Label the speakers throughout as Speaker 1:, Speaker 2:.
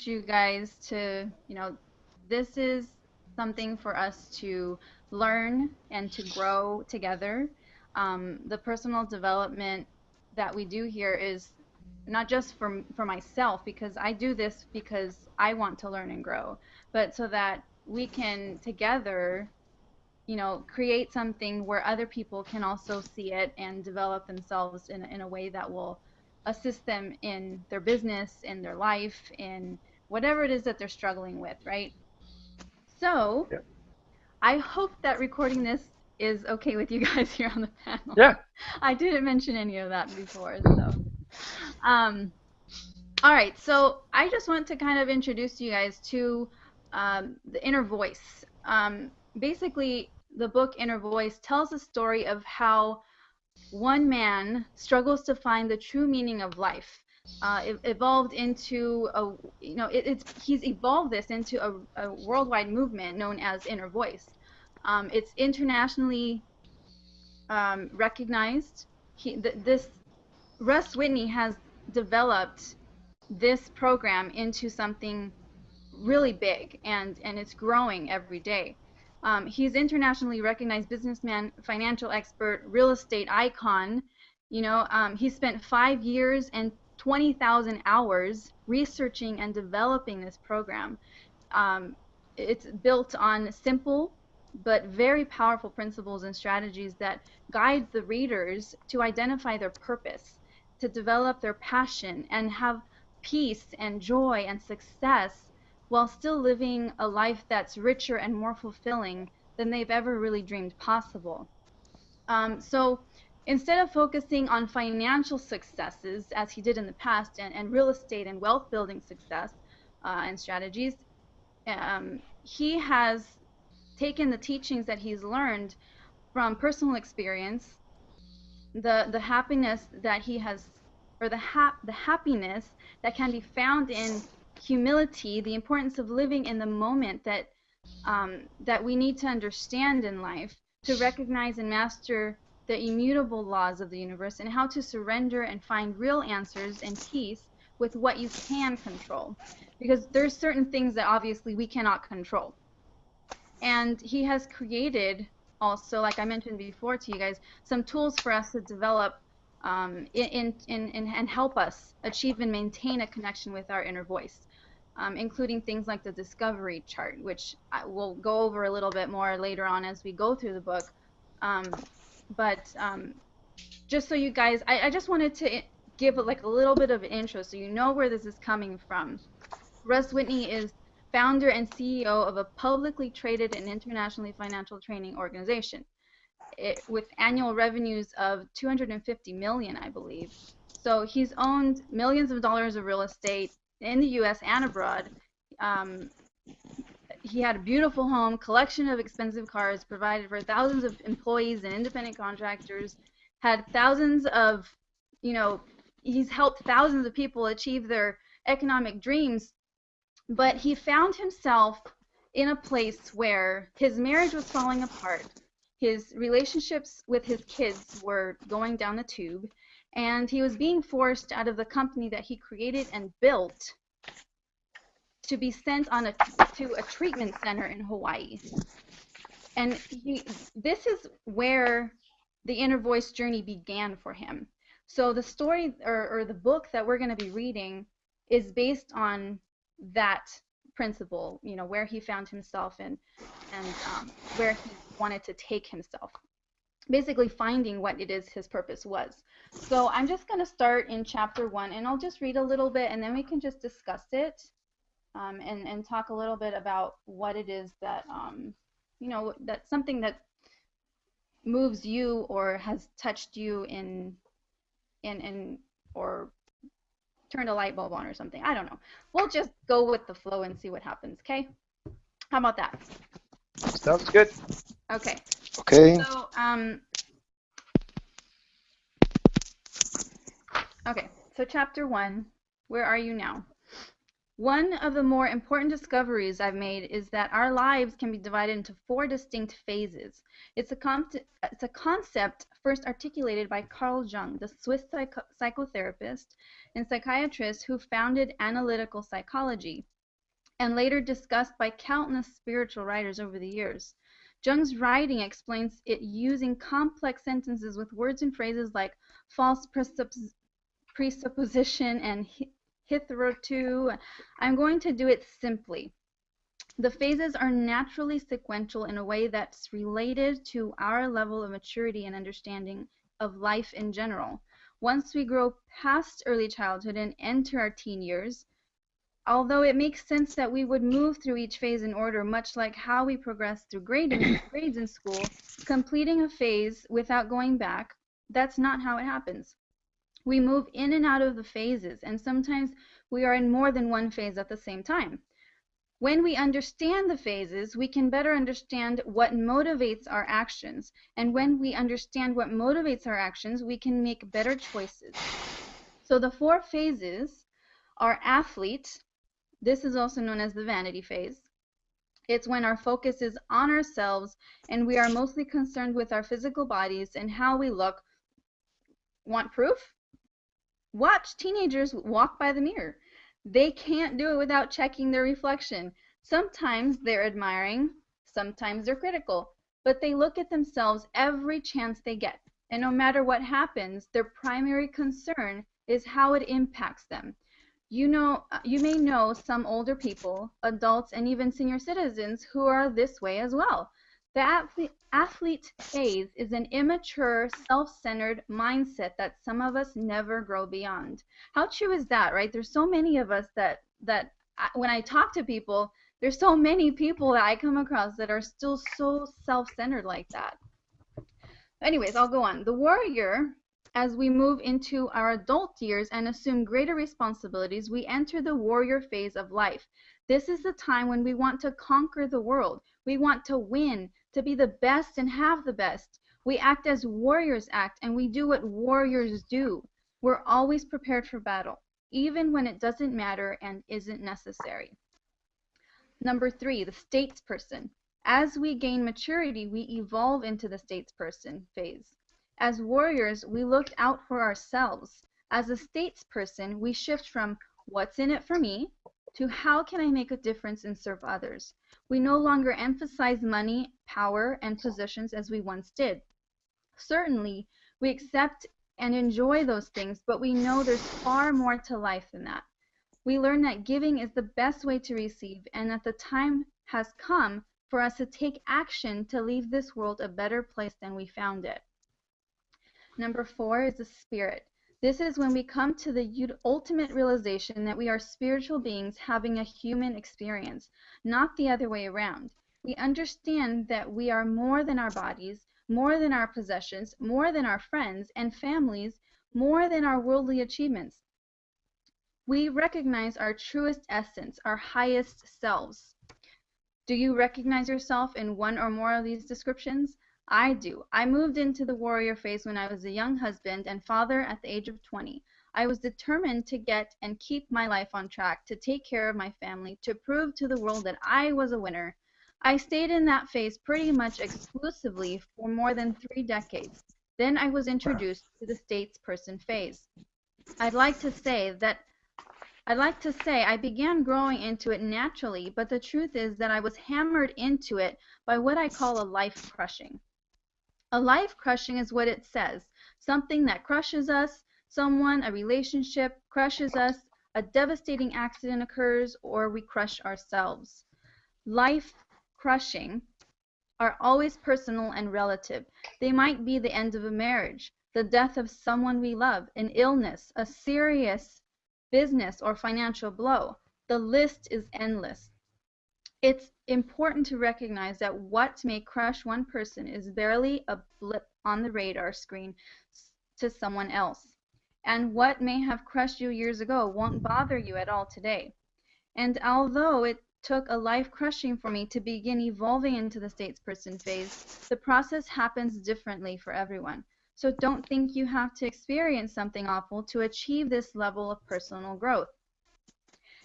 Speaker 1: you guys to, this is something for us to learn and to grow together. The personal development that we do here is not just for myself, because I do this because I want to learn and grow, but so that we can together, create something where other people can also see it and develop themselves in a way that will assist them in their business, in their life, in whatever it is that they're struggling with, right? So
Speaker 2: Yeah.
Speaker 1: I hope that recording this is okay with you guys here on the panel.
Speaker 2: Yeah.
Speaker 1: I didn't mention any of that before, so. Um, all right, so I just want to kind of introduce you guys to the inner voice. Basically, the book Inner Voice tells the story of how one man struggles to find the true meaning of life. It evolved into a, he's evolved this into a worldwide movement known as Inner Voice. It's internationally recognized. This Russ Whitney has developed this program into something really big, and it's growing every day. He's internationally recognized businessman, financial expert, real estate icon. He spent 5 years and 20,000 hours researching and developing this program. Um, it's built on simple but very powerful principles and strategies that guide the readers to identify their purpose, to develop their passion, and have peace and joy and success while still living a life that's richer and more fulfilling than they've ever really dreamed possible. So instead of focusing on financial successes as he did in the past, and real estate and wealth building success and strategies, he has taken the teachings that he's learned from personal experience, the happiness that he has, or the happiness that can be found in humility, the importance of living in the moment that we need to understand in life, to recognize and master the immutable laws of the universe, and how to surrender and find real answers and peace with what you can control, because there's certain things that obviously we cannot control. And he has created also, like I mentioned before to you guys, some tools for us to develop and help us achieve and maintain a connection with our inner voice, including things like the discovery chart, which I will go over a little bit more later on as we go through the book. But just so you guys, I just wanted to give like a little bit of an intro so you know where this is coming from. Russ Whitney is founder and CEO of a publicly traded and internationally financial training organization with annual revenues of 250 million, I believe. So he's owned millions of dollars of real estate in the U.S. and abroad. Um, he had a beautiful home, collection of expensive cars, provided for thousands of employees and independent contractors, had thousands of, you know, he's helped thousands of people achieve their economic dreams, but he found himself in a place where his marriage was falling apart, his relationships with his kids were going down the tube, and he was being forced out of the company that he created and built to be sent to a treatment center in Hawaii. And this is where the inner voice journey began for him. So the story, or the book that we're going to be reading, is based on that principle, where he found himself and where he wanted to take himself. Basically finding what it is his purpose was. So I'm just going to start in chapter 1, and I'll just read a little bit, and then we can just discuss it, and talk a little bit about what it is that, that's something that moves you or has touched you in or turned a light bulb on or something. I don't know. We'll just go with the flow and see what happens, okay? How about that?
Speaker 2: Sounds good.
Speaker 1: Okay.
Speaker 3: Okay.
Speaker 1: So, okay. So chapter 1, where are you now? One of the more important discoveries I've made is that our lives can be divided into four distinct phases. It's a concept first articulated by Carl Jung, the Swiss psychotherapist and psychiatrist who founded analytical psychology, and later discussed by countless spiritual writers over the years. Jung's writing explains it using complex sentences with words and phrases like false presupposition and hitherto. I'm going to do it simply. The phases are naturally sequential in a way that's related to our level of maturity and understanding of life in general. Once we grow past early childhood and enter our teen years, although it makes sense that we would move through each phase in order, much like how we progress through grades in school, completing a phase without going back, that's not how it happens. We move in and out of the phases, and sometimes we are in more than one phase at the same time. When we understand the phases, we can better understand what motivates our actions. And when we understand what motivates our actions, we can make better choices. So the four phases are athlete. This is also known as the vanity phase. It's when our focus is on ourselves and we are mostly concerned with our physical bodies and how we look. Want proof? Watch teenagers walk by the mirror. They can't do it without checking their reflection. Sometimes they're admiring, sometimes they're critical, but they look at themselves every chance they get. And no matter what happens, their primary concern is how it impacts them. You may know some older people, adults, and even senior citizens who are this way as well. The athlete phase is an immature, self-centered mindset that some of us never grow beyond. How true is that, right? There's so many of us that when I talk to people, there's so many people that I come across that are still so self-centered like that. Anyways, I'll go on. The warrior, as we move into our adult years and assume greater responsibilities, we enter the warrior phase of life. This is the time when we want to conquer the world. We want to win, to be the best and have the best. We act as warriors act, and we do what warriors do. We're always prepared for battle, even when it doesn't matter and isn't necessary. Number 3, the statesperson. As we gain maturity, we evolve into the statesperson phase. As warriors, we looked out for ourselves. As a statesperson, we shift from what's in it for me to how can I make a difference and serve others. We no longer emphasize money, power, and positions as we once did. Certainly, we accept and enjoy those things, but we know there's far more to life than that. We learn that giving is the best way to receive, and that the time has come for us to take action to leave this world a better place than we found it. Number 4 is the spirit. This is when we come to the ultimate realization that we are spiritual beings having a human experience, not the other way around. We understand that we are more than our bodies, more than our possessions, more than our friends and families, more than our worldly achievements. We recognize our truest essence, our highest selves. Do you recognize yourself in one or more of these descriptions? I do. I moved into the warrior phase when I was a young husband and father at the age of 20. I was determined to get and keep my life on track, to take care of my family, to prove to the world that I was a winner. I stayed in that phase pretty much exclusively for more than 3 decades. Then I was introduced to the statesperson phase. I'd like to say I began growing into it naturally, but the truth is that I was hammered into it by what I call a life crushing. A life crushing is what it says, something that crushes us, someone, a relationship crushes us, a devastating accident occurs, or we crush ourselves. Life crushing are always personal and relative. They might be the end of a marriage, the death of someone we love, an illness, a serious business or financial blow. The list is endless. It's important to recognize that what may crush one person is barely a blip on the radar screen to someone else. And what may have crushed you years ago won't bother you at all today. And although it took a life crushing for me to begin evolving into the statesperson phase, the process happens differently for everyone. So don't think you have to experience something awful to achieve this level of personal growth.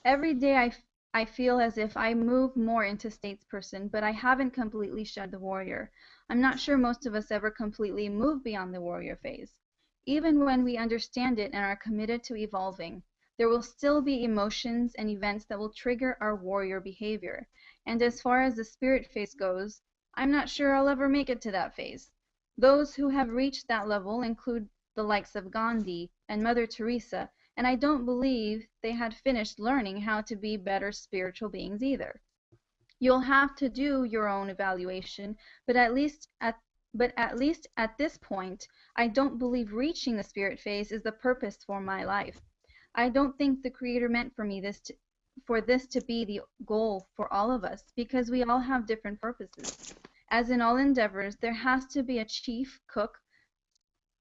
Speaker 1: Every day I feel as if I move more into statesperson, but I haven't completely shed the warrior. I'm not sure most of us ever completely move beyond the warrior phase. Even when we understand it and are committed to evolving, there will still be emotions and events that will trigger our warrior behavior. And as far as the spirit phase goes, I'm not sure I'll ever make it to that phase. Those who have reached that level include the likes of Gandhi and Mother Teresa, and I don't believe they had finished learning how to be better spiritual beings either. You'll have to do your own evaluation, but at least at this point, I don't believe reaching the spirit phase is the purpose for my life. I don't think the creator meant for this to be the goal for all of us because we all have different purposes. As in all endeavors, there has to be a chief cook,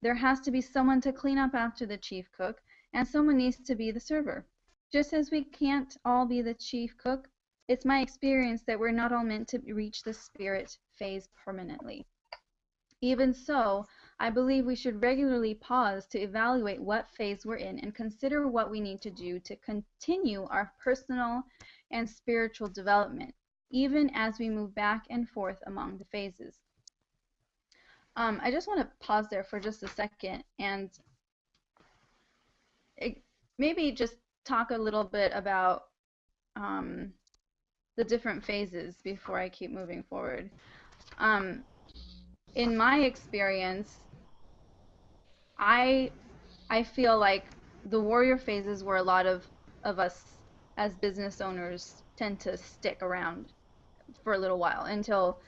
Speaker 1: there has to be someone to clean up after the chief cook, and someone needs to be the server. Just as we can't all be the chief cook, it's my experience that we're not all meant to reach the spirit phase permanently. Even so, I believe we should regularly pause to evaluate what phase we're in and consider what we need to do to continue our personal and spiritual development, even as we move back and forth among the phases. I just want to pause there for just a second and maybe just talk a little bit about the different phases before I keep moving forward. In my experience, I I feel like the warrior phases where a lot of us as business owners tend to stick around for a little while until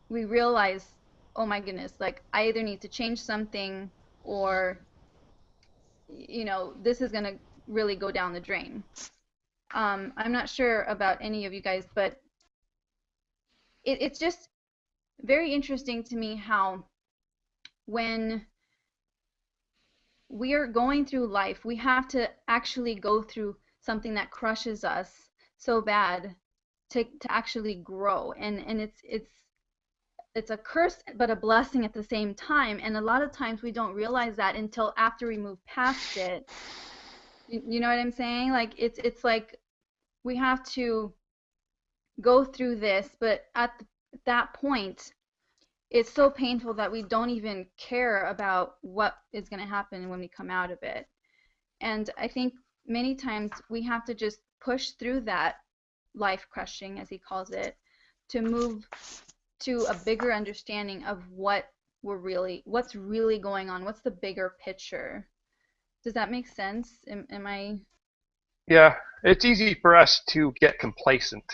Speaker 1: we realize, oh my goodness, like I either need to change something or this is going to really go down the drain. I'm not sure about any of you guys, but it's just very interesting to me how when we are going through life, we have to actually go through something that crushes us so bad to actually grow. And it's a curse but a blessing at the same time. And a lot of times we don't realize that until after we move past it. You know what I'm saying? Like it's like we have to go through this, but at that point, it's so painful that we don't even care about what is going to happen when we come out of it. And I think many times we have to just push through that life crushing, as he calls it, to move to a bigger understanding of what's really going on, what's the bigger picture. Does that make sense? Am I?
Speaker 2: Yeah, it's easy for us to get complacent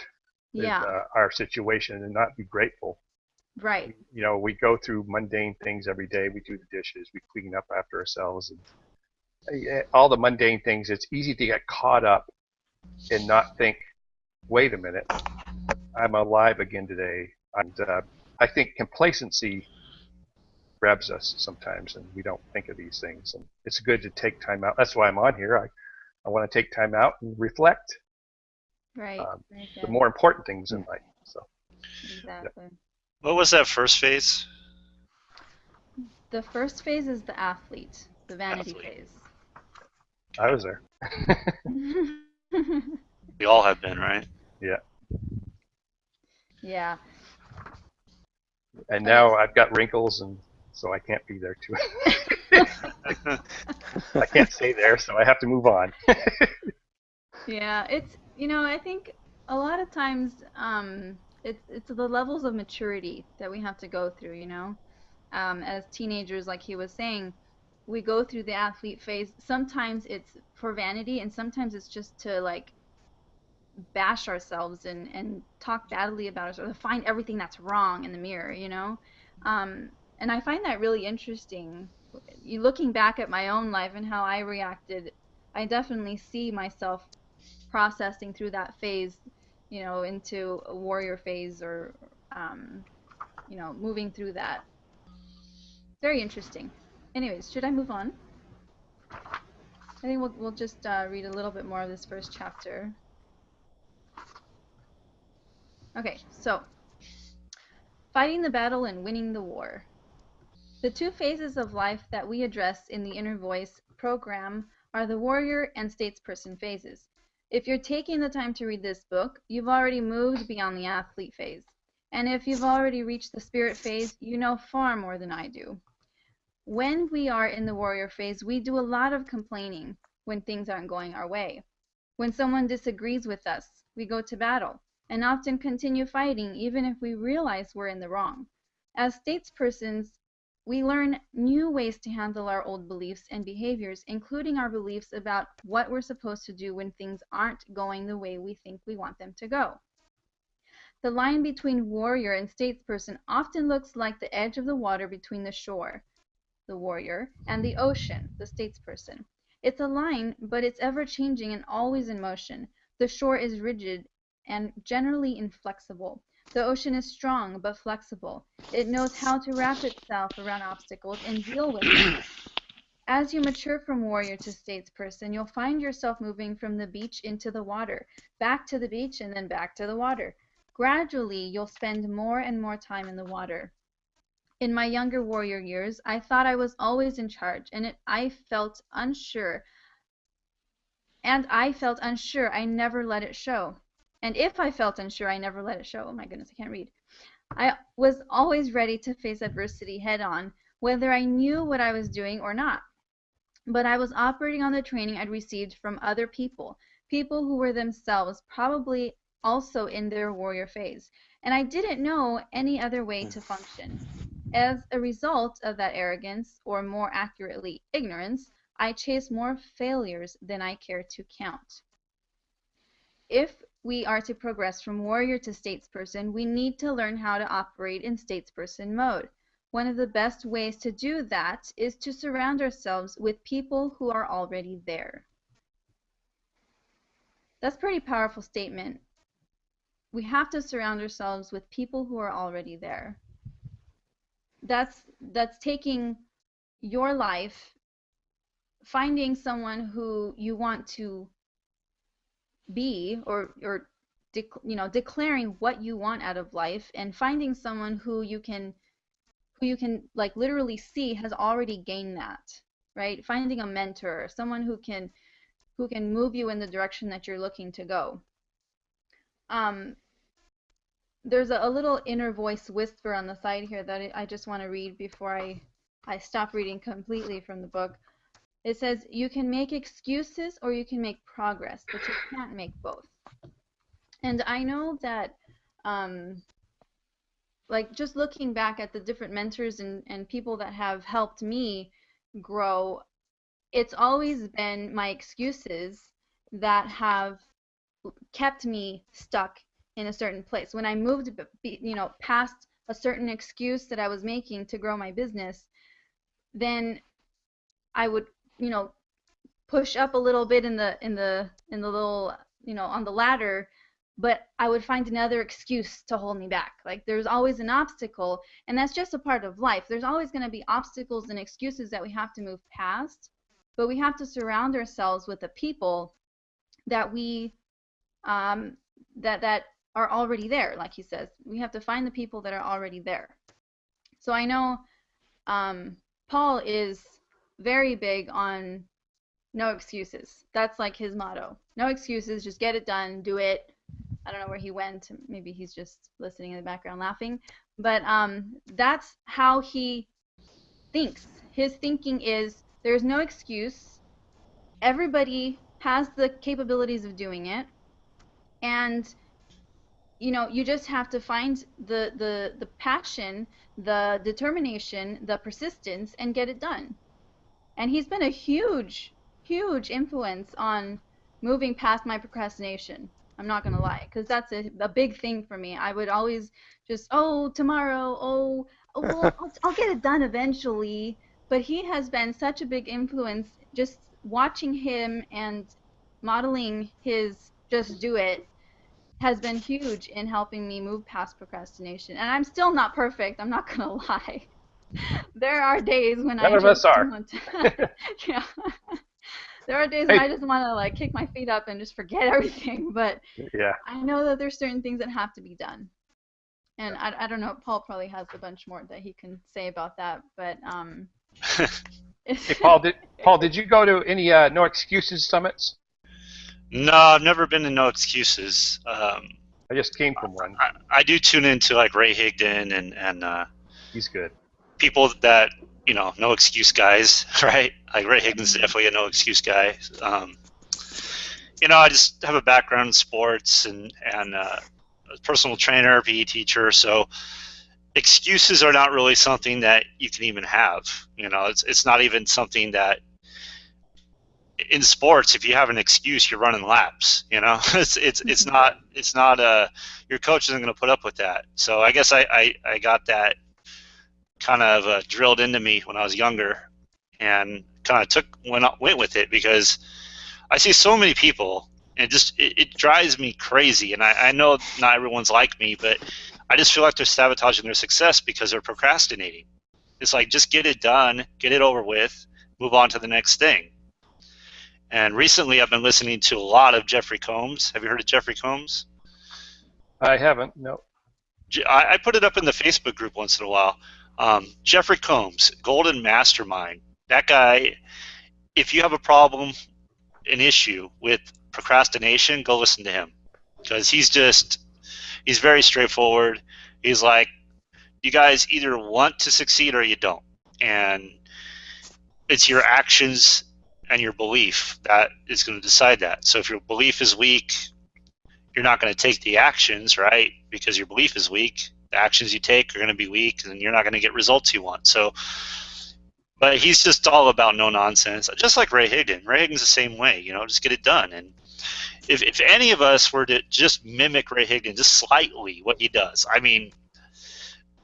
Speaker 2: with
Speaker 1: Yeah,
Speaker 2: our situation and not be grateful.
Speaker 1: right.
Speaker 2: We go through mundane things every day. We do the dishes, we clean up after ourselves, and all the mundane things. It's easy to get caught up and not think, wait a minute, I'm alive again today. And I think complacency grabs us sometimes, and we don't think of these things. And it's good to take time out. That's why I'm on here. I want to take time out and reflect
Speaker 1: Right.
Speaker 2: on
Speaker 1: Very
Speaker 2: the
Speaker 1: good.
Speaker 2: more important things in life. So, yeah.
Speaker 1: Exactly.
Speaker 3: What was that first phase?
Speaker 1: The first phase is the athlete, the vanity
Speaker 3: Athlete.
Speaker 1: phase.
Speaker 2: I
Speaker 3: Okay.
Speaker 2: was there.
Speaker 3: We all have been, right?
Speaker 2: Yeah.
Speaker 1: Yeah.
Speaker 2: And
Speaker 1: Okay.
Speaker 2: now I've got wrinkles, and so I can't be there too. I can't stay there, so I have to move on.
Speaker 1: Yeah, I think a lot of times it's the levels of maturity that we have to go through. As teenagers, like he was saying, we go through the athlete phase. Sometimes it's for vanity, and sometimes it's just to like bash ourselves and talk badly about ourselves, find everything that's wrong in the mirror. And I find that really interesting. Looking back at my own life and how I reacted, I definitely see myself processing through that phase, into a warrior phase or, moving through that. Very interesting. Anyways, should I move on? I think we'll just read a little bit more of this first chapter. Okay, so fighting the battle and winning the war. The two phases of life that we address in the Inner Voice program are the warrior and statesperson phases. If you're taking the time to read this book, you've already moved beyond the athlete phase. And if you've already reached the spirit phase, you know far more than I do. When we are in the warrior phase, we do a lot of complaining when things aren't going our way. When someone disagrees with us, we go to battle and often continue fighting even if we realize we're in the wrong. As statespersons, we learn new ways to handle our old beliefs and behaviors, including our beliefs about what we're supposed to do when things aren't going the way we think we want them to go. The line between warrior and statesperson often looks like the edge of the water between the shore, the warrior, and the ocean, the statesperson. It's a line, but it's ever-changing and always in motion. The shore is rigid and generally inflexible. The ocean is strong but flexible. It knows how to wrap itself around obstacles and deal with them. As you mature from warrior to statesperson, you'll find yourself moving from the beach into the water, back to the beach, and then back to the water. Gradually, you'll spend more and more time in the water. In my younger warrior years, I thought I was always in charge, and I felt unsure. I never let it show. And if I felt unsure, I never let it show. Oh my goodness, I can't read. I was always ready to face adversity head on, whether I knew what I was doing or not. But I was operating on the training I'd received from other people, people who were themselves probably also in their warrior phase, and I didn't know any other way to function. As a result of that arrogance, or more accurately, ignorance, I chased more failures than I cared to count. If we are to progress from warrior to statesperson, we need to learn how to operate in statesperson mode. One of the best ways to do that is to surround ourselves with people who are already there. That's a pretty powerful statement. We have to surround ourselves with people who are already there. That's taking your life, finding someone who you want to be, or declaring what you want out of life, and finding someone who you can like literally see has already gained that, right? Finding a mentor, someone who can move you in the direction that you're looking to go. There's a little inner voice whisper on the side here that I just want to read before I stop reading completely from the book. It says, you can make excuses or you can make progress, but you can't make both. And I know that like just looking back at the different mentors and people that have helped me grow, it's always been my excuses that have kept me stuck in a certain place. When I moved, past a certain excuse that I was making to grow my business, then I would, push up a little bit in the little, on the ladder, but I would find another excuse to hold me back. Like there's always an obstacle, and that's just a part of life. There's always going to be obstacles and excuses that we have to move past, but we have to surround ourselves with the people that we that are already there. Like he says, we have to find the people that are already there. So I know Paul is very big on no excuses. That's like his motto. No excuses, just get it done, do it. I don't know where he went. Maybe he's just listening in the background laughing. But that's how he thinks. His thinking is there's no excuse. Everybody has the capabilities of doing it. And you just have to find the passion, the determination, the persistence, and get it done. And he's been a huge influence on moving past my procrastination. I'm not going to lie, because that's a big thing for me. I would always just, tomorrow, well, I'll get it done eventually. But he has been such a big influence, just watching him and modeling his just do it has been huge in helping me move past procrastination. And I'm still not perfect, I'm not going to lie. There are days when
Speaker 2: None of us are.
Speaker 1: Yeah. There are days when I just want to like kick my feet up and just forget everything, but
Speaker 2: yeah.
Speaker 1: I know that there's certain things that have to be done. And I don't know, Paul probably has a bunch more that he can say about that, but
Speaker 2: Hey, Paul, did you go to any No Excuses summits?
Speaker 3: No, I've never been to No Excuses.
Speaker 2: I just came from one.
Speaker 3: I do tune into like Ray Higdon and
Speaker 2: He's good.
Speaker 3: people that no excuse guys, right? Like Ray Higdon's definitely a no excuse guy. I just have a background in sports and a personal trainer, PE teacher, so excuses are not really something that you can even have. It's not even something that in sports, if you have an excuse, you're running laps. It's not your coach isn't going to put up with that. So I guess I got that kind of drilled into me when I was younger, and kind of went with it because I see so many people, and it drives me crazy. And I know not everyone's like me, but I just feel like they're sabotaging their success because they're procrastinating. It's like, just get it done, get it over with, move on to the next thing. And recently I've been listening to a lot of Jeffrey Combs. Have you heard of Jeffrey Combs?
Speaker 2: I haven't, no.
Speaker 3: I put it up in the Facebook group once in a while. Jeffrey Combs, Golden Mastermind. That guy, if you have a problem, an issue with procrastination, go listen to him. Because he's very straightforward. He's like, you guys either want to succeed or you don't. And it's your actions and your belief that is going to decide that. So if your belief is weak, you're not going to take the actions, right? Because your belief is weak. The actions you take are going to be weak, and you're not going to get results you want. So, but he's just all about no nonsense, just like Ray Higdon. Ray Higdon's the same way, just get it done. And if any of us were to just mimic Ray Higdon just slightly, what he does, I mean,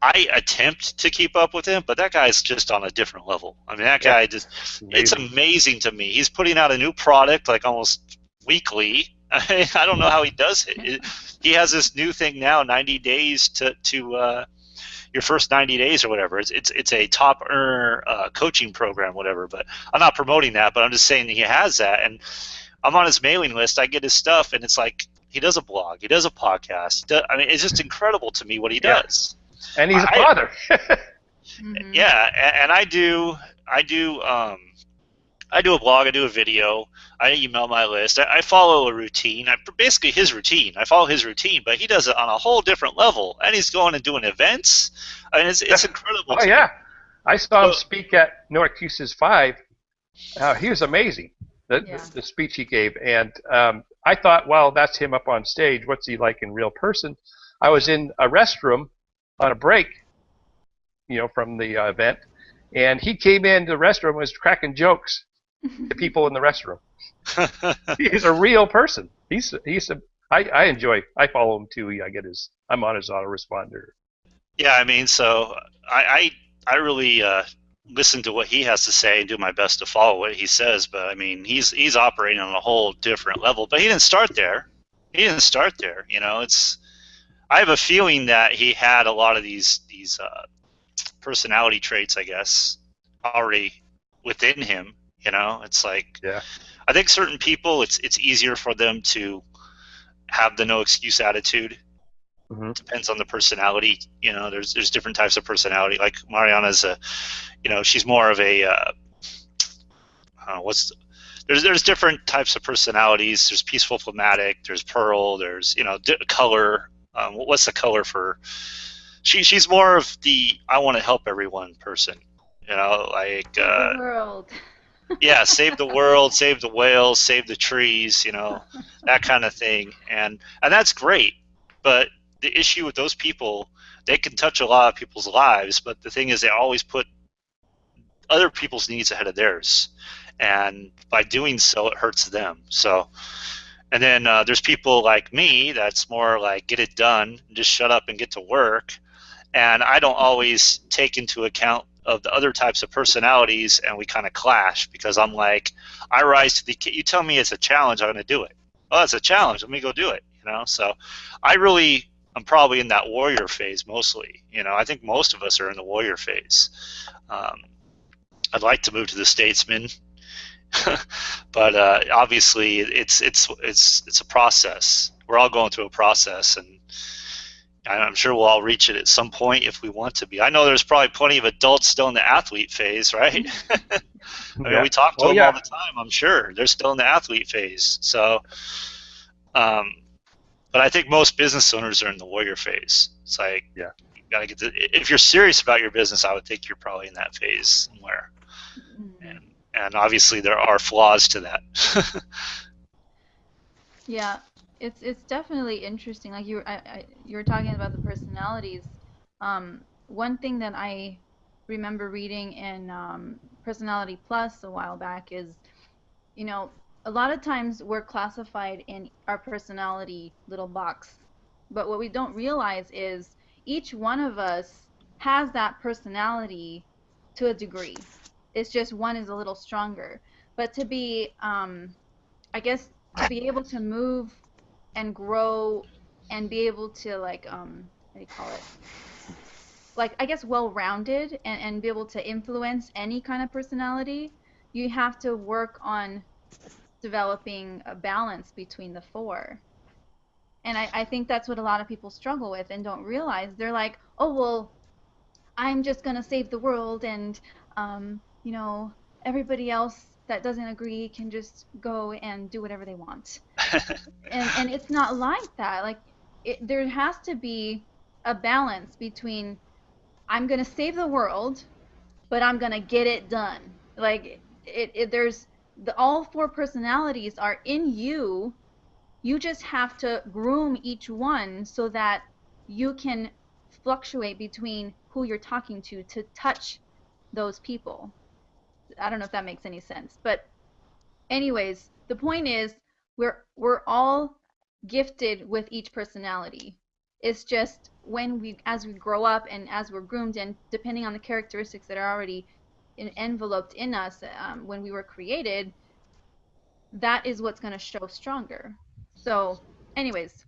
Speaker 3: I attempt to keep up with him, but that guy's just on a different level. I mean, that guy it's amazing to me. He's putting out a new product like almost weekly. I don't know how he does it. He has this new thing now, 90 days to your first 90 days or whatever. It's a top earner coaching program, whatever. But I'm not promoting that, but I'm just saying that he has that. And I'm on his mailing list. I get his stuff, and it's like he does a blog, he does a podcast. I mean, it's just incredible to me what he does.
Speaker 2: And he's a father.
Speaker 3: Yeah, and I do a blog, I do a video, I email my list, I follow a routine, basically his routine. I follow his routine, but he does it on a whole different level, and he's going and doing events. I mean, it's incredible.
Speaker 2: Oh, yeah. I saw him speak at No Excuses 5. He was amazing, the speech he gave. And I thought, well, that's him up on stage. What's he like in real person? I was in a restroom on a break, from the event, and he came into the restroom and was cracking jokes to people in the restroom. He's a real person. I follow him too. I'm on his autoresponder.
Speaker 3: Yeah, I mean, so I really listen to what he has to say and do my best to follow what he says. But I mean, he's operating on a whole different level. But he didn't start there. I have a feeling that he had a lot of these personality traits, I guess, already within him. It's like, I think certain people, it's easier for them to have the no excuse attitude. Mm-hmm. Depends on the personality. There's different types of personality. Like Mariana's she's more of a there's different types of personalities. There's peaceful, phlegmatic. There's Pearl. There's color. What's the color for? She's more of the I want to help everyone person. Like
Speaker 1: save the world.
Speaker 3: Yeah, save the world, save the whales, save the trees. That kind of thing, and that's great. But the issue with those people, they can touch a lot of people's lives, but the thing is, they always put other people's needs ahead of theirs, and by doing so, it hurts them. So. And then there's people like me that's more like get it done, just shut up and get to work. And I don't always take into account of the other types of personalities, and we kind of clash because I'm like, I rise to the you tell me it's a challenge, I'm going to do it. Oh, it's a challenge, let me go do it. So I'm probably in that warrior phase mostly. I think most of us are in the warrior phase. I'd like to move to the statesman. But obviously, it's a process. We're all going through a process, and I'm sure we'll all reach it at some point if we want to be. I know there's probably plenty of adults still in the athlete phase, right? I mean,
Speaker 2: Yeah.
Speaker 3: we talk to
Speaker 2: Oh
Speaker 3: them all
Speaker 2: yeah.
Speaker 3: the time. I'm sure they're still in the athlete phase. So, um, but I think most business owners are in the warrior phase. It's like
Speaker 2: Yeah.
Speaker 3: you gotta get if you're serious about your business, I would think you're probably in that phase somewhere.
Speaker 1: Mhm.
Speaker 3: And obviously there are flaws to that.
Speaker 1: Yeah, it's definitely interesting. Like you were talking about the personalities. One thing that I remember reading in Personality Plus a while back is, you know, a lot of times we're classified in our personality little box, but what we don't realize is each one of us has that personality to a degree. It's just one is a little stronger. But to be, I guess, to be able to move and grow and be able to like, what do you call it? Like, I guess, well-rounded and be able to influence any kind of personality, you have to work on developing a balance between the four. And I think that's what a lot of people struggle with and don't realize. They're like, oh, well, I'm just going to save the world and, you know, everybody else that doesn't agree can just go and do whatever they want. And it's not like that. Like, there has to be a balance between I'm going to save the world, but I'm going to get it done. Like, there's all four personalities are in you. You just have to groom each one so that you can fluctuate between who you're talking to touch those people. I don't know if that makes any sense. But anyways, the point is we're all gifted with each personality. It's just when we as we grow up and as we're groomed and depending on the characteristics that are already enveloped in us when we were created, that is what's going to show stronger. So, anyways,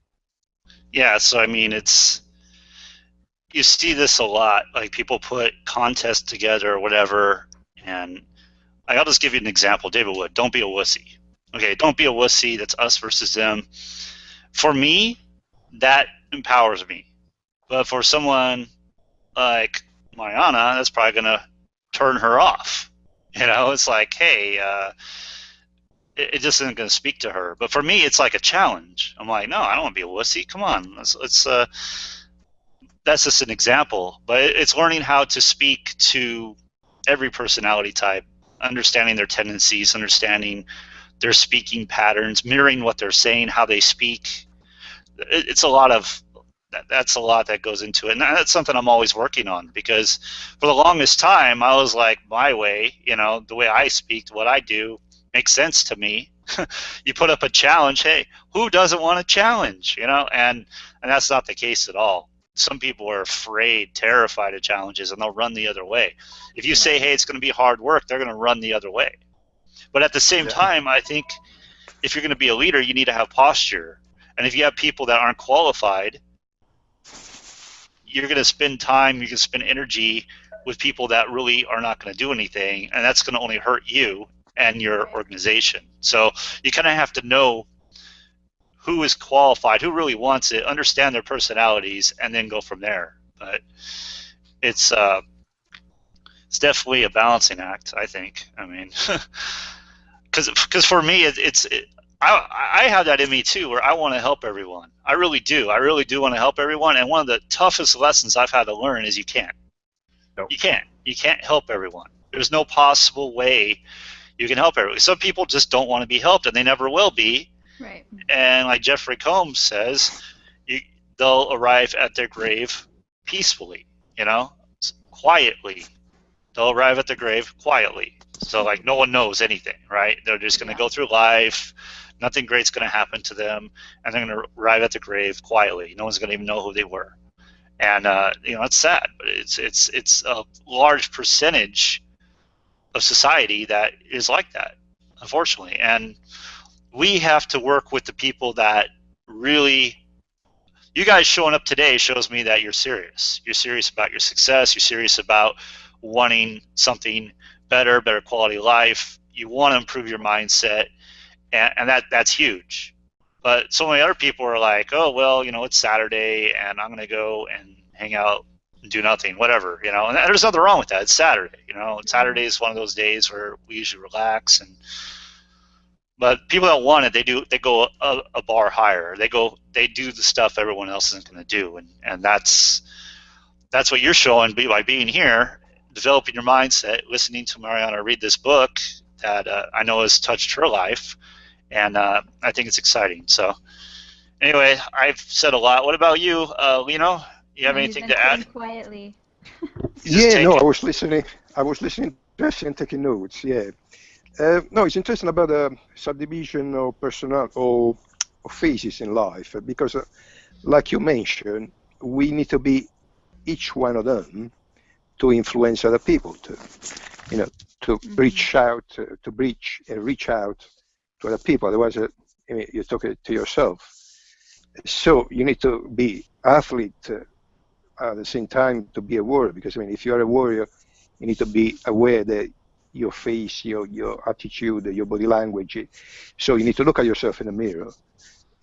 Speaker 3: Yeah, so I mean, you see this a lot. Like people put contests together or whatever, and I'll just give you an example. David Wood, don't be a wussy. Okay, don't be a wussy. That's us versus them. For me, that empowers me. But for someone like Mariana, that's probably gonna turn her off. You know, it's like, hey, it just isn't going to speak to her. But for me, it's like a challenge. I'm like, no, I don't want to be a wussy. Come on, let's that's just an example. But it's learning how to speak to every personality type, understanding their tendencies, understanding their speaking patterns, mirroring what they're saying, how they speak. It's a lot of that's a lot that goes into it, and that's something I'm always working on because for the longest time I was like my way, you know, the way I speak, what I do makes sense to me. You put up a challenge, hey, who doesn't want a challenge, you know? And that's not the case at all. Some people are afraid, terrified of challenges, and they'll run the other way. If you say, hey, it's going to be hard work, they're going to run the other way. But at the same time, I think if you're going to be a leader, you need to have posture. And if you have people that aren't qualified, you're going to spend time, you're going to spend energy with people that really are not going to do anything, and that's going to only hurt you and your organization. So you kind of have to know who is qualified, who really wants it, understand their personalities, and then go from there. But it's definitely a balancing act, I think. I mean, because for me, I have that in me too, where I want to help everyone. I really do. I really do want to help everyone. And one of the toughest lessons I've had to learn is you can't.
Speaker 2: Nope.
Speaker 3: You can't. You can't help everyone. There's no possible way you can help everyone. Some people just don't want to be helped, and they never will be.
Speaker 1: right.
Speaker 3: And like Jeffrey Combs says, they'll arrive at their grave peacefully, you know, quietly. They'll arrive at their grave quietly. So like no one knows anything, right? They're just going to go through life. Nothing great's going to happen to them, and they're going to arrive at the grave quietly. No one's going to even know who they were, and you know, it's sad, but it's a large percentage of society that is like that, unfortunately. And we have to work with the people that really. You guys showing up today shows me that you're serious. You're serious about your success. You're serious about wanting something better quality of life. You want to improve your mindset. And that's huge. But so many other people are like, oh, well, you know, it's Saturday and I'm going to go and hang out do nothing, whatever, you know. And there's nothing wrong with that. It's Saturday, you know. And Saturday is one of those days where we usually relax. But people that want it, they go a bar higher. They do the stuff everyone else isn't going to do, and that's what you're showing by being here, developing your mindset, listening to Mariana read this book that I know has touched her life, and I think it's exciting. So anyway, I've said a lot. What about you, Lino? You have anything to add?
Speaker 1: Quietly.
Speaker 4: Yeah, no, I was listening. Interested in taking notes. Yeah. No, it's interesting about the subdivision or personal or phases in life because, like you mentioned, we need to be each one of them to influence other people to reach out, to reach out to other people. Otherwise, you're talking to yourself. So you need to be athlete at the same time to be a warrior. Because if you're a warrior, you need to be aware that your face, your attitude, your body language. So you need to look at yourself in the mirror,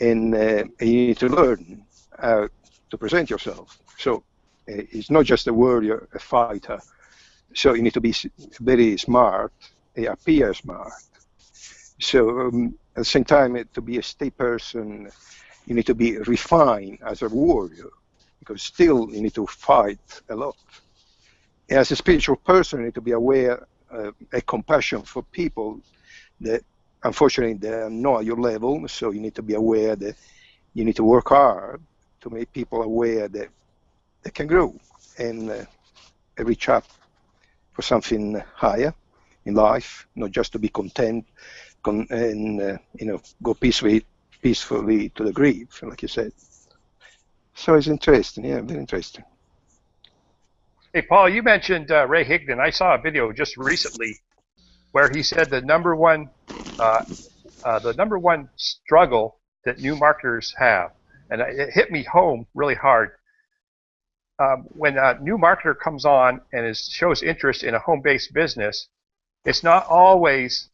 Speaker 4: and you need to learn how to present yourself. So it's not just a warrior, a fighter. So you need to be very smart, appear smart. So at the same time, to be a state person, you need to be refined as a warrior, because still you need to fight a lot. And as a spiritual person, you need to be aware, a compassion for people that unfortunately they are not at your level. So you need to be aware that you need to work hard to make people aware that they can grow and reach up for something higher in life, not just to be content and go peacefully to the grave, like you said. So it's interesting, yeah, very interesting.
Speaker 2: Hey, Paul, you mentioned Ray Higdon. I saw a video just recently where he said the number one struggle that new marketers have, and it hit me home really hard. When a new marketer comes on and shows interest in a home-based business, it's not always,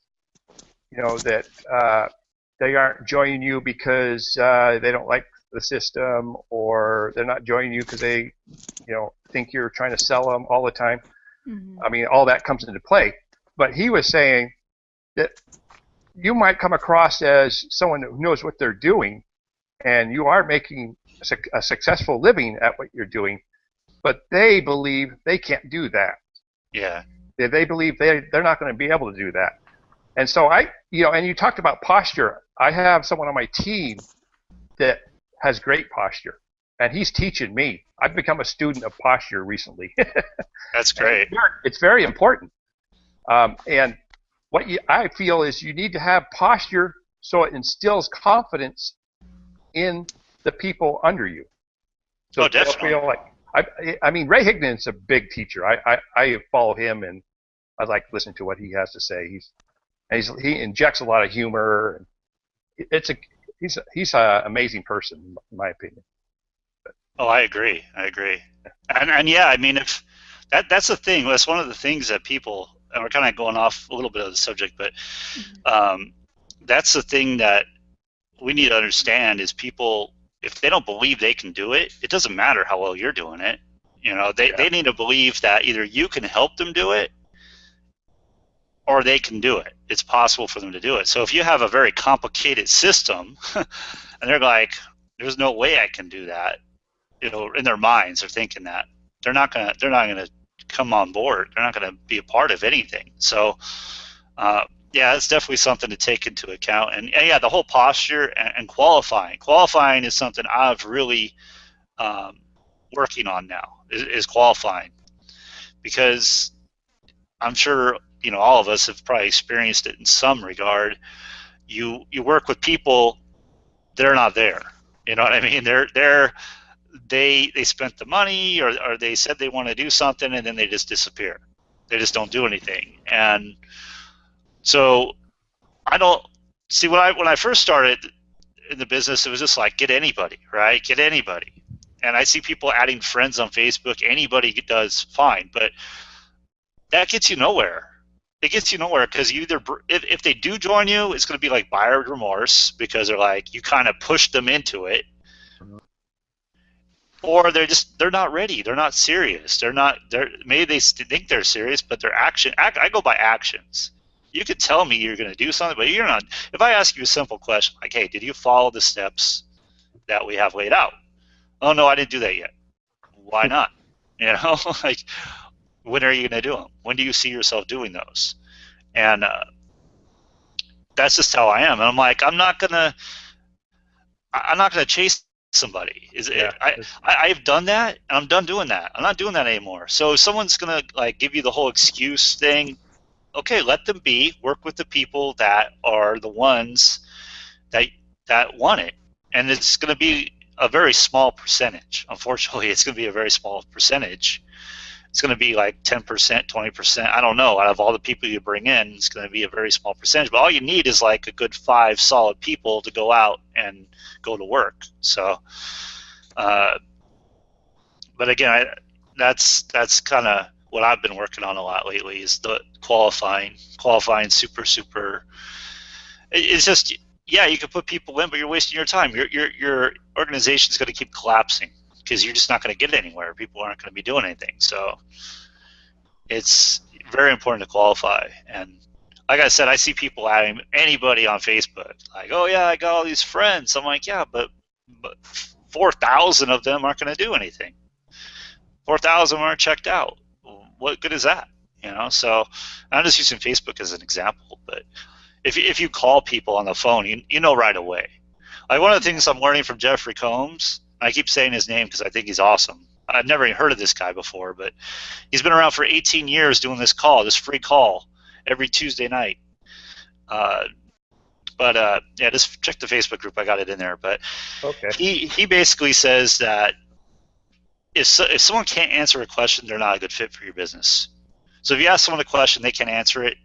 Speaker 2: that they aren't joining you because they don't like the system, or they're not joining you because they, think you're trying to sell them all the time. Mm-hmm. I mean, all that comes into play. But he was saying that you might come across as someone who knows what they're doing, and you are making a successful living at what you're doing, but they believe they can't do that.
Speaker 3: Yeah.
Speaker 2: They believe they're not going to be able to do that. And so and you talked about posture. I have someone on my team that has great posture, and he's teaching me. I've become a student of posture recently.
Speaker 3: That's great.
Speaker 2: It's very important. And what I feel is you need to have posture so it instills confidence in the people under you. So
Speaker 3: definitely.
Speaker 2: Feel like, I mean, Ray Higdon's a big teacher. I follow him, and I like listening to what he has to say. He injects a lot of humor. He's an amazing person, in my opinion.
Speaker 3: Oh, I agree. And yeah, I mean, if that's the thing. That's one of the things that people, and we're kind of going off a little bit of the subject, but that's the thing that we need to understand is people, if they don't believe they can do it, it doesn't matter how well you're doing it. They need to believe that either you can help them do it or they can do it. It's possible for them to do it. So if you have a very complicated system and they're like, there's no way I can do that, in their minds they're thinking that, they're not gonna come on board. They're not gonna be a part of anything. So yeah, it's definitely something to take into account. And yeah, the whole posture and qualifying. Qualifying is something I've really working on now, is qualifying. Because I'm sure, all of us have probably experienced it in some regard. You work with people, they're not there. You know what I mean? They spent the money or they said they want to do something and then they just disappear. They just don't do anything. And so I don't see when I first started in the business, it was just like get anybody, right? Get anybody. And I see people adding friends on Facebook. Anybody does fine, but that gets you nowhere. It gets you nowhere because if they do join you, it's going to be like buyer's remorse because they're like you kind of pushed them into it. or they're not ready. They're not serious. Maybe they think they're serious, but their I go by actions. You could tell me you're going to do something, but you're not. If I ask you a simple question like, hey, did you follow the steps that we have laid out? Oh, no, I didn't do that yet. Why not? Like, when are you going to do them? When do you see yourself doing those? And that's just how I am. And I'm like, I'm not gonna chase somebody. I've done that, and I'm done doing that. I'm not doing that anymore. So if someone's gonna like give you the whole excuse thing, okay, let them be. Work with the people that are the ones that want it, and it's gonna be a very small percentage. Unfortunately, it's gonna be a very small percentage. It's going to be like 10%, 20%. I don't know. Out of all the people you bring in, it's going to be a very small percentage. But all you need is like a good 5 solid people to go out and go to work. So, but again, that's kind of what I've been working on a lot lately is the qualifying super. It's just, yeah, you can put people in, but you're wasting your time. Your organization's going to keep collapsing, because you're just not going to get anywhere. People aren't going to be doing anything. So it's very important to qualify. And like I said, I see people adding anybody on Facebook. Like, oh, yeah, I got all these friends. I'm like, yeah, but 4,000 of them aren't going to do anything. 4,000 aren't checked out. What good is that? So I'm just using Facebook as an example. But if you call people on the phone, you know right away. Like one of the things I'm learning from Jeffrey Combs, I keep saying his name because I think he's awesome. I've never even heard of this guy before, but he's been around for 18 years doing this free call, every Tuesday night. Yeah, just check the Facebook group. I got it in there. But okay. He basically says that if someone can't answer a question, they're not a good fit for your business. So if you ask someone a question, they can't answer it,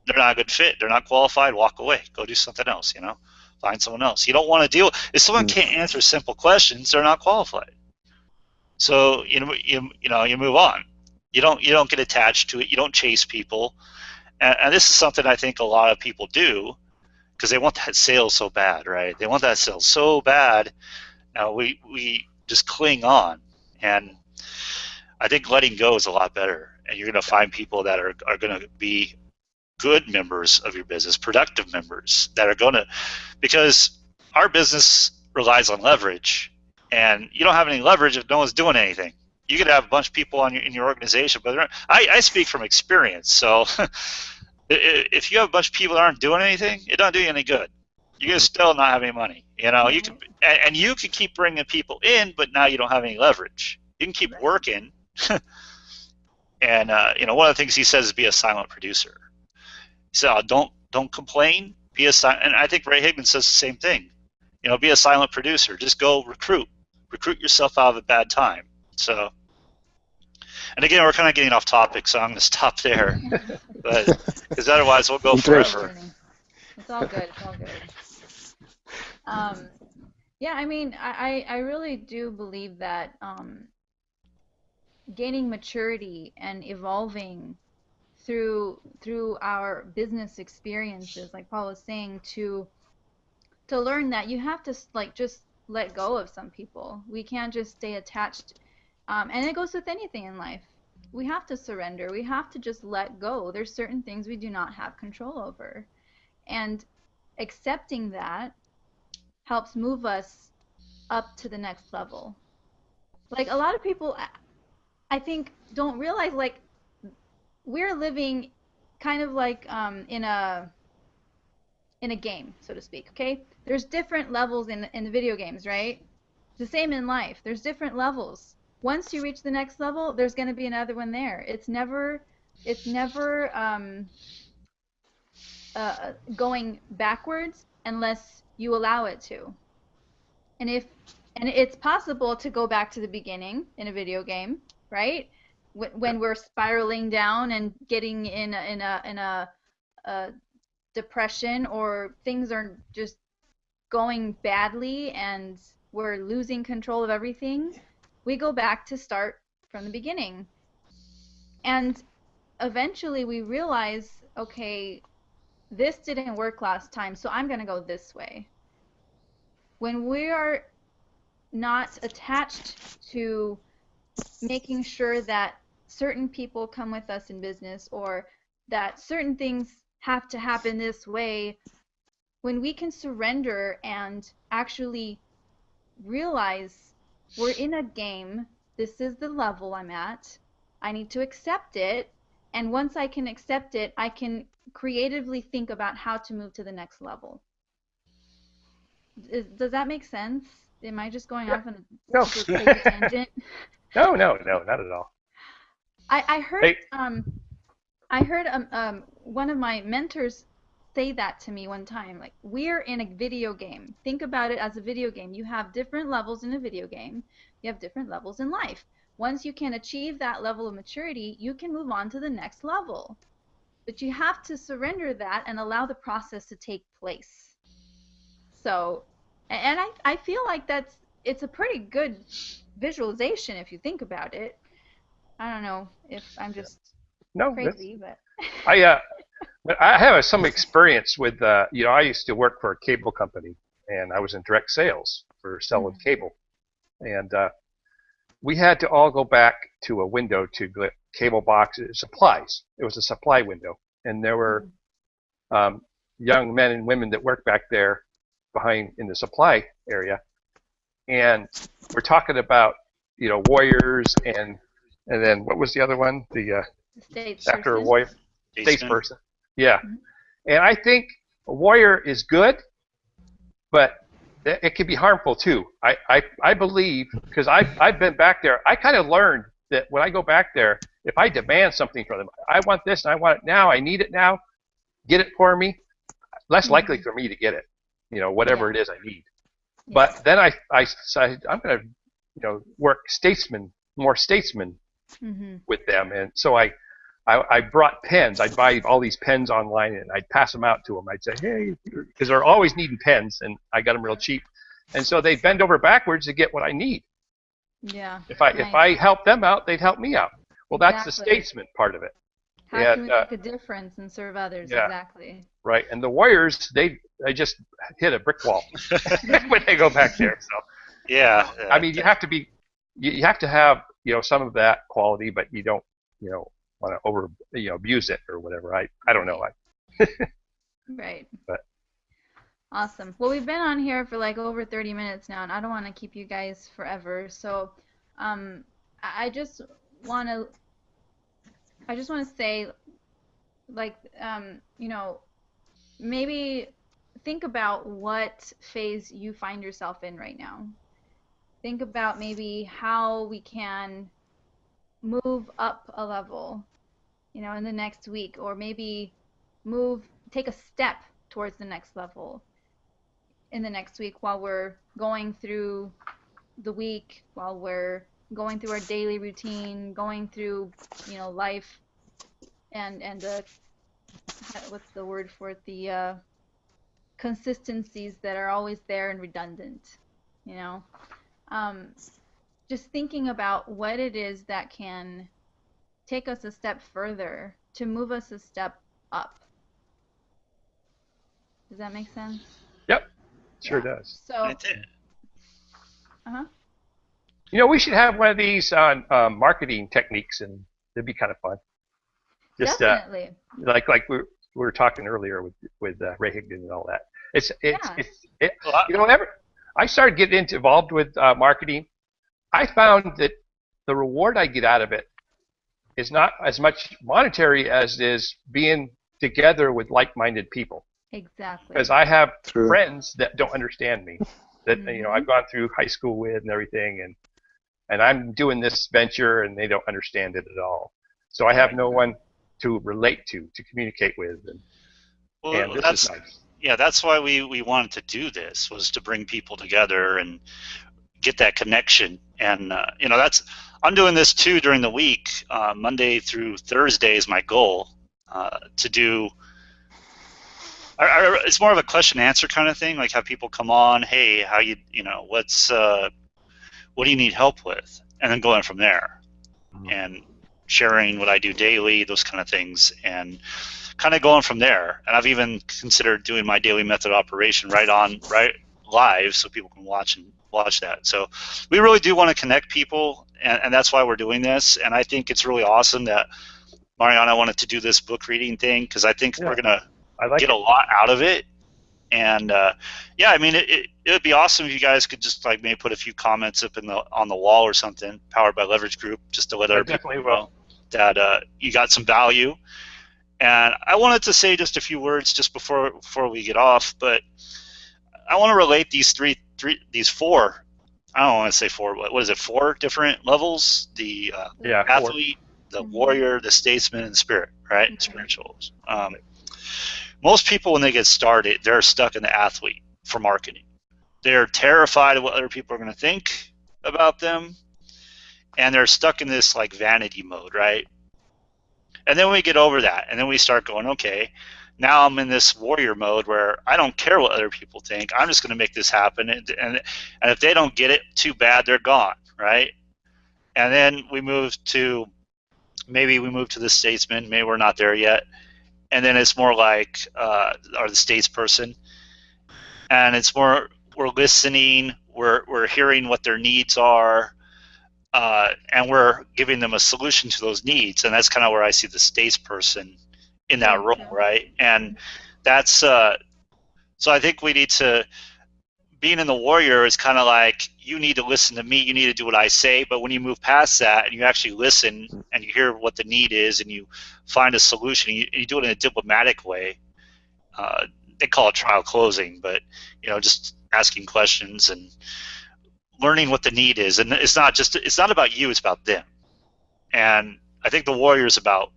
Speaker 3: they're not a good fit. They're not qualified. Walk away. Go do something else. Find someone else. You don't want to deal. If someone can't answer simple questions, they're not qualified. So you move on. You don't get attached to it. You don't chase people. And this is something I think a lot of people do because they want that sale so bad, right? They want that sale so bad. Now we just cling on, and I think letting go is a lot better. And you're going to find people that are going to be good members of your business, productive members that are going to, because our business relies on leverage, and you don't have any leverage if no one's doing anything. You could have a bunch of people in your organization, but I speak from experience. So if you have a bunch of people that aren't doing anything, it doesn't do you any good. You're going to still not have any money. You can keep bringing people in, but now you don't have any leverage. You can keep working. And one of the things he says is be a silent producer. So don't complain. Be a silent, and I think Ray Higdon says the same thing. Be a silent producer. Just go recruit yourself out of a bad time. So, and again, we're kind of getting off topic, so I'm going to stop there. But because otherwise we'll go forever.
Speaker 1: It's all good. Yeah, I mean, I really do believe that gaining maturity and evolving through our business experiences, like Paul was saying, to learn that you have to just let go of some people. We can't just stay attached, and it goes with anything in life. We have to surrender. We have to just let go. There's certain things we do not have control over, and accepting that helps move us up to the next level. Like a lot of people, I think, don't realize, like, we're living kind of like in a game, so to speak, okay? There's different levels in the video games, right? It's the same in life. There's different levels. Once you reach the next level, there's going to be another one there. It's never going backwards unless you allow it to. And it's possible to go back to the beginning in a video game, right? When we're spiraling down and getting in a depression, or things are just going badly and we're losing control of everything, we go back to start from the beginning. And eventually we realize, okay, this didn't work last time, so I'm going to go this way. When not attached to making sure that certain people come with us in business or that certain things have to happen this way, when we can surrender and actually realize we're in a game, this is the level I'm at, I need to accept it, and once I can accept it, I can creatively think about how to move to the next level. Does that make sense? Am I just going off on a super crazy tangent?
Speaker 2: No, not at all.
Speaker 1: I heard one of my mentors say that to me one time. Like, we're in a video game. Think about it as a video game. You have different levels in a video game. You have different levels in life. Once you can achieve that level of maturity, you can move on to the next level. But you have to surrender that and allow the process to take place. So, and I feel like it's a pretty good visualization if you think about it. I don't know if I'm just crazy, but
Speaker 2: I have some experience with I used to work for a cable company, and I was in direct sales for selling cable, and we had to all go back to a window to get cable boxes, supplies. It was a supply window, and there were young men and women that worked back there behind in the supply area, and we're talking about warriors and then what was the other one, the after a warrior, statesperson. Yeah. And I think a warrior is good, but it can be harmful too. I believe, because I've been back there, I kind of learned that when I go back there, if I demand something from them, I want this and I want it now, I need it now, get it for me, less likely for me to get it, whatever it is I need. But then I decided I'm going to work more statesman with them, and so I brought pens. I'd buy all these pens online, and I'd pass them out to them. I'd say, hey, because they're always needing pens, and I got them real cheap. And so they bend over backwards to get what I need.
Speaker 1: Yeah.
Speaker 2: If I help them out, they'd help me out. Well, that's the statesman part of it.
Speaker 1: How can we make a difference and serve others? Yeah. Exactly.
Speaker 2: Right. And the warriors, they just hit a brick wall when they go back there. So.
Speaker 3: Yeah.
Speaker 2: I mean, you have to have some of that quality, but you don't want to abuse it or whatever. I don't know.
Speaker 1: Right.
Speaker 2: But
Speaker 1: awesome. Well, we've been on here for like over 30 minutes now, and I don't want to keep you guys forever. So, I just want to say, like, maybe think about what phase you find yourself in right now. Think about maybe how we can move up a level, in the next week, or maybe take a step towards the next level in the next week while we're going through the week, while we're going through our daily routine, going through, life, and the, what's the word for it, the consistencies that are always there and redundant, just thinking about what it is that can take us a step further to move us a step up. Does that make sense?
Speaker 2: Yep, sure does.
Speaker 1: So,
Speaker 2: we should have one of these on marketing techniques, and it'd be kind of fun. Just
Speaker 1: definitely.
Speaker 2: Like we were talking earlier with Ray Higdon and all that. I started getting involved with marketing. I found that the reward I get out of it is not as much monetary as it is being together with like-minded people.
Speaker 1: Exactly.
Speaker 2: Because I have friends that don't understand me, that I've gone through high school with and everything, and I'm doing this venture and they don't understand it at all. So I have no one to relate to communicate with, and this is nice.
Speaker 3: Yeah, that's why we wanted to do this, was to bring people together and get that connection. And I'm doing this too during the week. Monday through Thursday is my goal to do. It's more of a question answer kind of thing, like have people come on, hey, how what do you need help with, and then going from there, and sharing what I do daily, those kind of things, and kind of going from there. And I've even considered doing my daily method operation right live, so people can watch watch that. So we really do want to connect people, and that's why we're doing this. And I think it's really awesome that Mariana wanted to do this book reading thing, because I think we're going to get a lot out of it. And yeah, I mean, it would be awesome if you guys could just like maybe put a few comments up on the wall or something, Powered by Leverage Group, just to let other people know that you got some value. And I wanted to say just a few words just before we get off, but I want to relate these four. I don't want to say four. What is it? 4 different levels: the athlete, the warrior, the statesman, and the spirit. Right? Mm-hmm. Spirituals. Most people, when they get started, they're stuck in the athlete for marketing. They're terrified of what other people are going to think about them, and they're stuck in this like vanity mode, right? And then we get over that, and then we start going, okay, now I'm in this warrior mode where I don't care what other people think. I'm just going to make this happen, and if they don't get it, too bad, they're gone, right? And then we move to the statesman. Maybe we're not there yet. And then it's more like, or the statesperson, and it's more we're listening, we're hearing what their needs are, and we're giving them a solution to those needs. And that's kind of where I see the statesperson in that role, right? And that's so I think we need to. Being in the warrior is kind of like, you need to listen to me, you need to do what I say, but when you move past that and you actually listen and you hear what the need is and you find a solution, you do it in a diplomatic way. They call it trial closing, but just asking questions and learning what the need is. And it's not about you, it's about them. And I think the warrior is about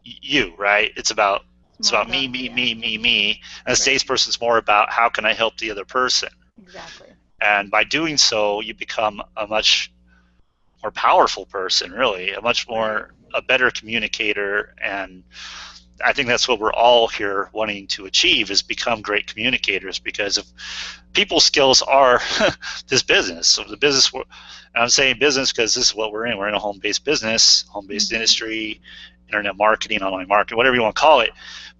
Speaker 3: you, right? It's about me. And the statesperson is more about how can I help the other person.
Speaker 1: Exactly.
Speaker 3: And by doing so, you become a much more powerful person, really, a better communicator. And I think that's what we're all here wanting to achieve, is become great communicators, because if people skills are this business. So the business, and I'm saying business because this is what we're in. We're in a home-based business, home-based industry, internet marketing, online marketing, whatever you want to call it.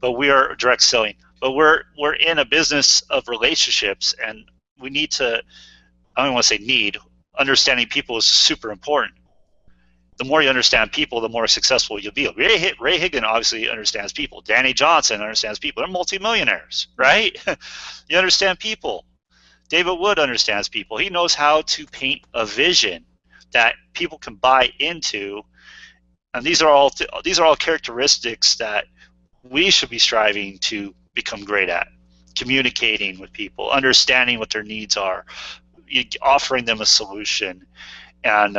Speaker 3: But we are direct selling. But we're in a business of relationships, and we need to, I don't want to say understanding people is super important. The more you understand people, the more successful you'll be. Ray Higgin obviously understands people. Danny Johnson understands people. They're multimillionaires, right? You understand people. David Wood understands people. He knows how to paint a vision that people can buy into, and these are all characteristics that we should be striving to become great at. Communicating with people, understanding what their needs are, offering them a solution, and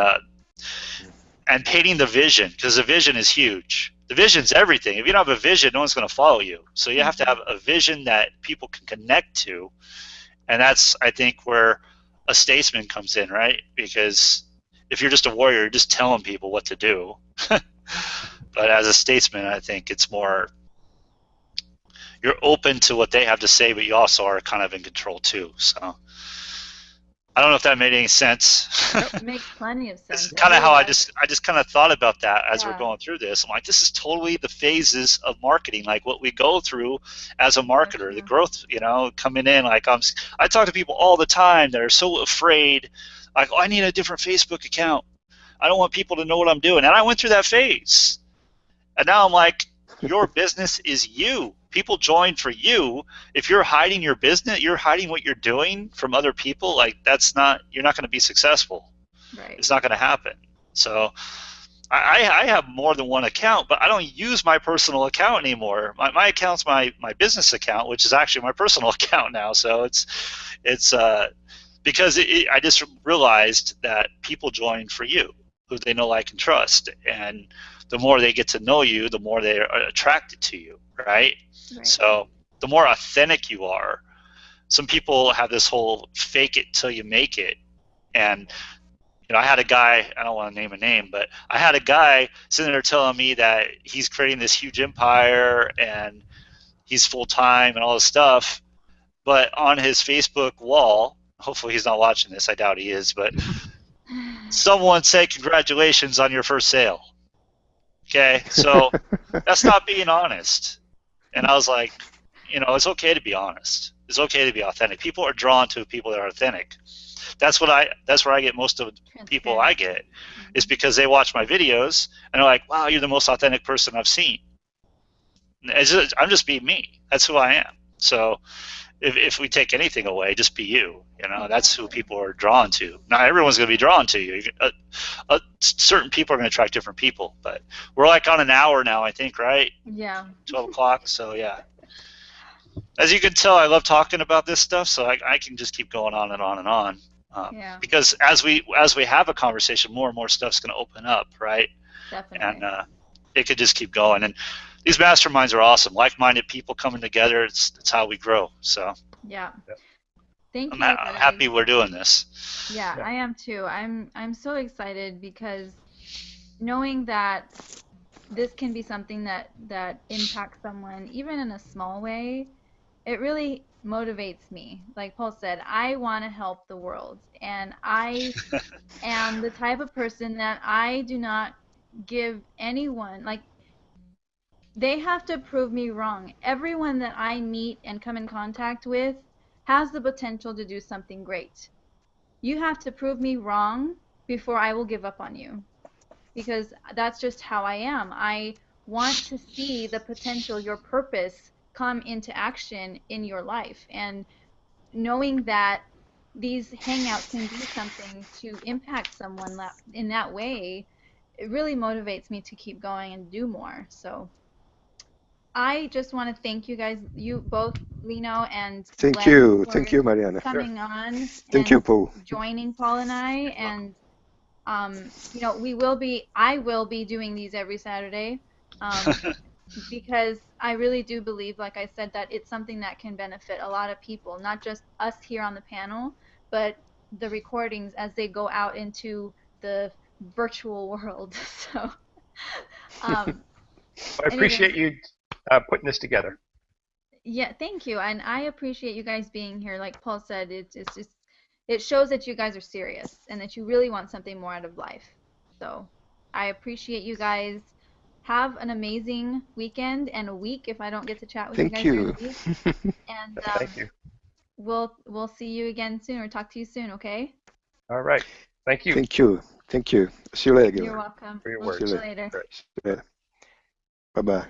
Speaker 3: painting the vision, because the vision is huge. The vision's everything. If you don't have a vision, no one's going to follow you. So you have to have a vision that people can connect to, and that's, I think, where a statesman comes in, right? Because if you're just a warrior, you're just telling people what to do. But as a statesman, I think it's more, you're open to what they have to say, but you also are kind of in control too. So I don't know if that made any sense.
Speaker 1: It makes plenty of sense.
Speaker 3: It's kind of how I just kind of thought about that as we're going through this. I'm like, this is totally the phases of marketing, like what we go through as a marketer, the growth, coming in. Like I talk to people all the time that are so afraid, like, I need a different Facebook account. I don't want people to know what I'm doing. And I went through that phase. And now I'm like, your business is you. People join for you. If you're hiding your business, you're hiding what you're doing from other people, like you're not going to be successful.
Speaker 1: Right.
Speaker 3: It's not going to happen. So I have more than one account, but I don't use my personal account anymore. My account's my business account, which is actually my personal account now. So it's because I just realized that people join for you, who they know, like, and trust. And the more they get to know you, the more they are attracted to you, right? So the more authentic you are. Some people have this whole fake it till you make it. And I had a guy, I don't want to name a name, but I had a guy sitting there telling me that he's creating this huge empire and he's full-time and all this stuff. But on his Facebook wall, hopefully he's not watching this, I doubt he is, but someone say congratulations on your first sale. Okay, so that's not being honest. And I was like, it's okay to be honest. It's okay to be authentic. People are drawn to people that are authentic. that's where I get most of the people I get, is because they watch my videos and they're like, wow, you're the most authentic person I've seen. I'm just being me. That's who I am. So if we take anything away, just be you. You know, that's who people are drawn to. Not everyone's going to be drawn to you. Certain people are going to attract different people. But we're like on an hour now, I think, right?
Speaker 1: Yeah.
Speaker 3: 12 o'clock. So yeah. As you can tell, I love talking about this stuff, so I can just keep going on and on and on. Because as we have a conversation, more and more stuff's going to open up, right?
Speaker 1: Definitely.
Speaker 3: And it could just keep going. And these masterminds are awesome. Like-minded people coming together. It's how we grow. So
Speaker 1: yeah. Thank you.
Speaker 3: I'm happy we're doing this.
Speaker 1: Yeah, I am too. I'm so excited because knowing that this can be something that impacts someone, even in a small way, it really motivates me. Like Paul said, I want to help the world, and I am the type of person that I do not give anyone, like, they have to prove me wrong. Everyone that I meet and come in contact with has the potential to do something great. You have to prove me wrong before I will give up on you, because that's just how I am. I want to see the potential, your purpose, come into action in your life. And knowing that these hangouts can do something to impact someone in that way, it really motivates me to keep going and do more. So I just want to thank you guys, you both, Lino and
Speaker 4: Thank
Speaker 1: Glenn,
Speaker 4: you.
Speaker 1: for
Speaker 4: Thank you, Mariana.
Speaker 1: coming on
Speaker 4: Thank
Speaker 1: and
Speaker 4: you, Paul.
Speaker 1: joining Paul and I. And you know, I will be doing these every Saturday, because I really do believe, like I said, that it's something that can benefit a lot of people, not just us here on the panel, but the recordings as they go out into the virtual world. So
Speaker 2: I appreciate you putting this together.
Speaker 1: Yeah, thank you. And I appreciate you guys being here. Like Paul said, it's just, it shows that you guys are serious and that you really want something more out of life. So I appreciate you guys. Have an amazing weekend and a week if I don't get to chat with you guys during the week. And
Speaker 2: thank you.
Speaker 1: We'll see you again soon, or talk to you soon, okay?
Speaker 2: All right. Thank you.
Speaker 4: Thank you. Thank you. See you later.
Speaker 1: You're welcome.
Speaker 2: For your
Speaker 1: We'll
Speaker 2: words.
Speaker 1: see you later.
Speaker 4: Bye-bye.